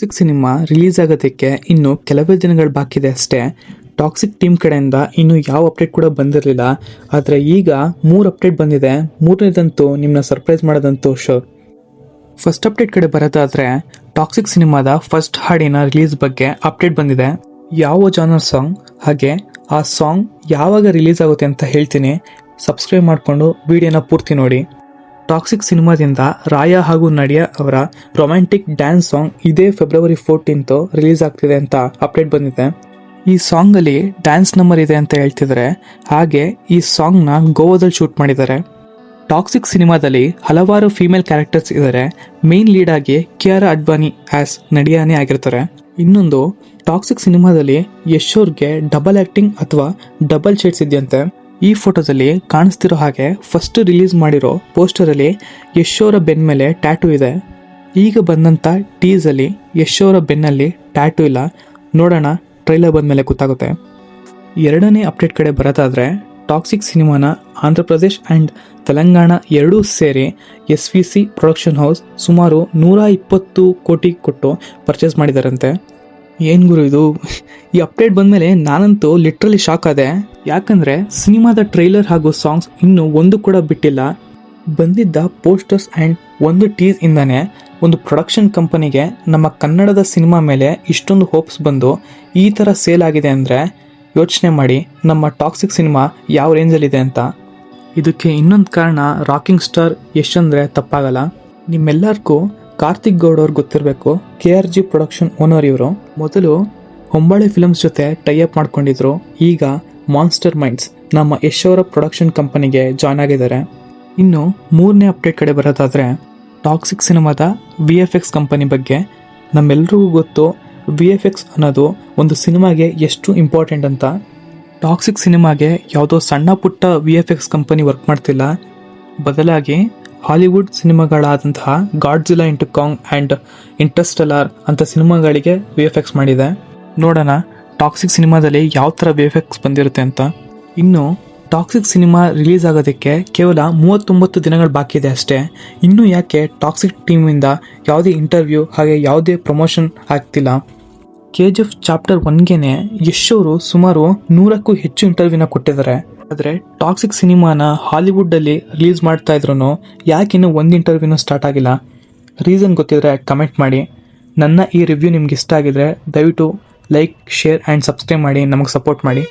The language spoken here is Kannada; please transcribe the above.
ಟಾಕ್ಸಿಕ್ ಸಿನಿಮಾ ರಿಲೀಸ್ ಆಗೋದಕ್ಕೆ ಇನ್ನು ಕೆಲವೇ ದಿನಗಳು ಬಾಕಿ ಇದೆ ಅಷ್ಟೇ. ಟಾಕ್ಸಿಕ್ ಟೀಮ್ ಕಡೆಯಿಂದ ಇನ್ನು ಯಾವ ಅಪ್ಡೇಟ್ ಕೂಡ ಬಂದಿರಲಿಲ್ಲ. ಆದರೆ ಈಗ 3 ಅಪ್ಡೇಟ್ ಬಂದಿದೆ. ಮೂರನೇದಂತೂ ನಿಮ್ಮನ್ನ ಸರ್ಪ್ರೈಸ್ ಮಾಡೋದಂತೂ ಶೋರ್. ಫಸ್ಟ್ ಅಪ್ಡೇಟ್ ಕಡೆ ಬರೋದಾದರೆ ಟಾಕ್ಸಿಕ್ ಸಿನಿಮಾದ ಫಸ್ಟ್ ಹಾಡಿನ ರಿಲೀಸ್ ಬಗ್ಗೆ ಅಪ್ಡೇಟ್ ಬಂದಿದೆ. ಯಾವ ಜಾನರ್ ಸಾಂಗ್ ಹಾಗೆ ಆ ಸಾಂಗ್ ಯಾವಾಗ ರಿಲೀಸ್ ಆಗುತ್ತೆ ಅಂತ ಹೇಳ್ತೀನಿ. ಸಬ್ಸ್ಕ್ರೈಬ್ ಮಾಡಿಕೊಂಡು ವಿಡಿಯೋನ ಪೂರ್ತಿ ನೋಡಿ. ಟಾಕ್ಸಿಕ್ ಸಿನಿಮಾದಿಂದ ರಾಯಾ ಹಾಗೂ ನಡಿಯಾ ಅವರ ರೊಮ್ಯಾಂಟಿಕ್ ಡ್ಯಾನ್ಸ್ ಸಾಂಗ್ ಇದೇ ಫೆಬ್ರವರಿ 14 ರಿಲೀಸ್ ಆಗ್ತಿದೆ ಅಂತ ಅಪ್ಡೇಟ್ ಬಂದಿದೆ. ಈ ಸಾಂಗಲ್ಲಿ ಡ್ಯಾನ್ಸ್ ನಂಬರ್ ಇದೆ ಅಂತ ಹೇಳ್ತಿದ್ದಾರೆ. ಹಾಗೆ ಈ ಸಾಂಗ್ನ ಗೋವಾದಲ್ಲಿ ಶೂಟ್ ಮಾಡಿದ್ದಾರೆ. ಟಾಕ್ಸಿಕ್ ಸಿನಿಮಾದಲ್ಲಿ ಹಲವಾರು ಫೀಮೇಲ್ ಕ್ಯಾರೆಕ್ಟರ್ಸ್ ಇದ್ದಾರೆ. ಮೇನ್ ಲೀಡ್ ಆಗಿ ಕಿಯಾರಾ ಅಡ್ವಾನಿ ಆಸ್ ನಡಿಯಾನೇ ಆಗಿರ್ತಾರೆ. ಇನ್ನೊಂದು, ಟಾಕ್ಸಿಕ್ ಸಿನಿಮಾದಲ್ಲಿ ಯಶ್ ಅವ್ರಿಗೆ ಡಬಲ್ ಆಕ್ಟಿಂಗ್ ಅಥವಾ ಡಬಲ್ ಶೇಡ್ಸ್ ಇದೆಯಂತೆ. ಈ ಫೋಟೋದಲ್ಲಿ ಕಾಣಿಸ್ತಿರೋ ಹಾಗೆ ಫಸ್ಟ್ ರಿಲೀಸ್ ಮಾಡಿರೋ ಪೋಸ್ಟರಲ್ಲಿ ಯಶ್ ಅವರ ಬೆನ್ನ ಮೇಲೆ ಟ್ಯಾಟೂ ಇದೆ. ಈಗ ಬಂದಂಥ ಟೀಸಲ್ಲಿ ಯಶ್ ಅವರ ಬೆನ್ನಲ್ಲಿ ಟ್ಯಾಟೂ ಇಲ್ಲ. ನೋಡೋಣ, ಟ್ರೈಲರ್ ಬಂದಮೇಲೆ ಗೊತ್ತಾಗುತ್ತೆ. ಎರಡನೇ ಅಪ್ಡೇಟ್ ಕಡೆ ಬರೋದಾದರೆ ಟಾಕ್ಸಿಕ್ ಸಿನಿಮಾನ ಆಂಧ್ರ ಪ್ರದೇಶ್ ಆ್ಯಂಡ್ ತೆಲಂಗಾಣ ಎರಡೂ ಸೇರಿ SVC ಪ್ರೊಡಕ್ಷನ್ ಹೌಸ್ ಸುಮಾರು 120 ಕೋಟಿ ಕೊಟ್ಟು ಪರ್ಚೇಸ್ ಮಾಡಿದಾರಂತೆ. ಏನು ಗುರು ಇದು? ಈ ಅಪ್ಡೇಟ್ ಬಂದಮೇಲೆ ನಾನಂತೂ ಲಿಟ್ರಲಿ ಶಾಕ್ ಆದೆ. ಯಾಕಂದರೆ ಸಿನಿಮಾದ ಟ್ರೈಲರ್ ಹಾಗೂ ಸಾಂಗ್ಸ್ ಇನ್ನೂ ಒಂದು ಕೂಡ ಬಿಟ್ಟಿಲ್ಲ. ಬಂದಿದ್ದ ಪೋಸ್ಟರ್ಸ್ ಆ್ಯಂಡ್ ಒಂದು ಟೀಸ್ ಇಂದಾನೆ ಒಂದು ಪ್ರೊಡಕ್ಷನ್ ಕಂಪನಿಗೆ ನಮ್ಮ ಕನ್ನಡದ ಸಿನಿಮಾ ಮೇಲೆ ಇಷ್ಟೊಂದು ಹೋಪ್ಸ್ ಬಂದು ಈ ಥರ ಸೇಲ್ ಆಗಿದೆ ಅಂದರೆ ಯೋಚನೆ ಮಾಡಿ ನಮ್ಮ ಟಾಕ್ಸಿಕ್ ಸಿನಿಮಾ ಯಾವ ರೇಂಜಲ್ಲಿದೆ ಅಂತ. ಇದಕ್ಕೆ ಇನ್ನೊಂದು ಕಾರಣ ರಾಕಿಂಗ್ ಸ್ಟಾರ್ ಯಶ್ ಅಂದರೆ ತಪ್ಪಾಗಲ್ಲ. ನಿಮ್ಮೆಲ್ಲರಿಗೂ ಕಾರ್ತಿಕ್ ಗೌಡ್ ಅವ್ರು ಗೊತ್ತಿರಬೇಕು. KRG ಪ್ರೊಡಕ್ಷನ್ ಓನರ್ ಇವರು. ಮೊದಲು ಹೊಂಬಾಳೆ ಫಿಲ್ಮ್ಸ್ ಜೊತೆ ಟೈಅಪ್ ಮಾಡ್ಕೊಂಡಿದ್ರು. ಈಗ ಮಾನ್ಸ್ಟರ್ ಮೈಂಡ್ಸ್ ನಮ್ಮ ಯಶ್ ಅವರ ಪ್ರೊಡಕ್ಷನ್ ಕಂಪನಿಗೆ ಜಾಯ್ನ್ ಆಗಿದ್ದಾರೆ. ಇನ್ನು ಮೂರನೇ ಅಪ್ಡೇಟ್ ಕಡೆ ಬರೋದಾದರೆ ಟಾಕ್ಸಿಕ್ ಸಿನಿಮಾದ VFX ಕಂಪನಿ ಬಗ್ಗೆ. ನಮ್ಮೆಲ್ರಿಗೂ ಗೊತ್ತು VFX ಅನ್ನೋದು ಒಂದು ಸಿನಿಮಾಗೆ ಎಷ್ಟು ಇಂಪಾರ್ಟೆಂಟ್ ಅಂತ. ಟಾಕ್ಸಿಕ್ ಸಿನಿಮಾಗೆ ಯಾವುದೋ ಸಣ್ಣ ಪುಟ್ಟ VFX ಕಂಪನಿ ವರ್ಕ್ ಮಾಡ್ತಿಲ್ಲ. ಬದಲಾಗಿ ಹಾಲಿವುಡ್ ಸಿನಿಮಾಗಳಾದಂತಹ Godzilla into Kong and Interstellar ಅಂತ ಸಿನಿಮಾಗಳಿಗೆ VFX ಮಾಡಿದೆ. ನೋಡೋಣ ಟಾಕ್ಸಿಕ್ ಸಿನಿಮಾದಲ್ಲಿ ಯಾವ ಥರ VFX ಬಂದಿರುತ್ತೆ ಅಂತ. ಇನ್ನು ಟಾಕ್ಸಿಕ್ ಸಿನಿಮಾ ರಿಲೀಸ್ ಆಗೋದಕ್ಕೆ ಕೇವಲ 39 ದಿನಗಳು ಬಾಕಿ ಇದೆ ಅಷ್ಟೇ. ಇನ್ನೂ ಯಾಕೆ ಟಾಕ್ಸಿಕ್ ಟೀಮಿಂದ ಯಾವುದೇ ಇಂಟರ್ವ್ಯೂ ಹಾಗೆ ಯಾವುದೇ ಪ್ರಮೋಷನ್ ಆಗ್ತಿಲ್ಲ? KGF ಚಾಪ್ಟರ್ 1ಗೆ ಯಶ್ ಅವರು ಸುಮಾರು 100ಕ್ಕೂ ಹೆಚ್ಚು ಇಂಟರ್ವ್ಯೂನ ಕೊಟ್ಟಿದ್ದಾರೆ. ಆದರೆ ಟಾಕ್ಸಿಕ್ ಸಿನಿಮಾನ ಹಾಲಿವುಡ್ಡಲ್ಲಿ ರಿಲೀಸ್ ಮಾಡ್ತಾ ಇದ್ರು ಯಾಕೆ ಇನ್ನೂ ಒಂದು ಇಂಟರ್ವ್ಯೂನೂ ಸ್ಟಾರ್ಟ್ ಆಗಿಲ್ಲ? ರೀಸನ್ ಗೊತ್ತಿದ್ರೆ ಕಮೆಂಟ್ ಮಾಡಿ. ನನ್ನ ಈ ರಿವ್ಯೂ ನಿಮ್ಗೆ ಇಷ್ಟ ಆಗಿದ್ರೆ ದಯವಿಟ್ಟು ಲೈಕ್, ಶೇರ್ ಆ್ಯಂಡ್ ಸಬ್ಸ್ಕ್ರೈಬ್ ಮಾಡಿ ನಮಗೆ ಸಪೋರ್ಟ್ ಮಾಡಿ.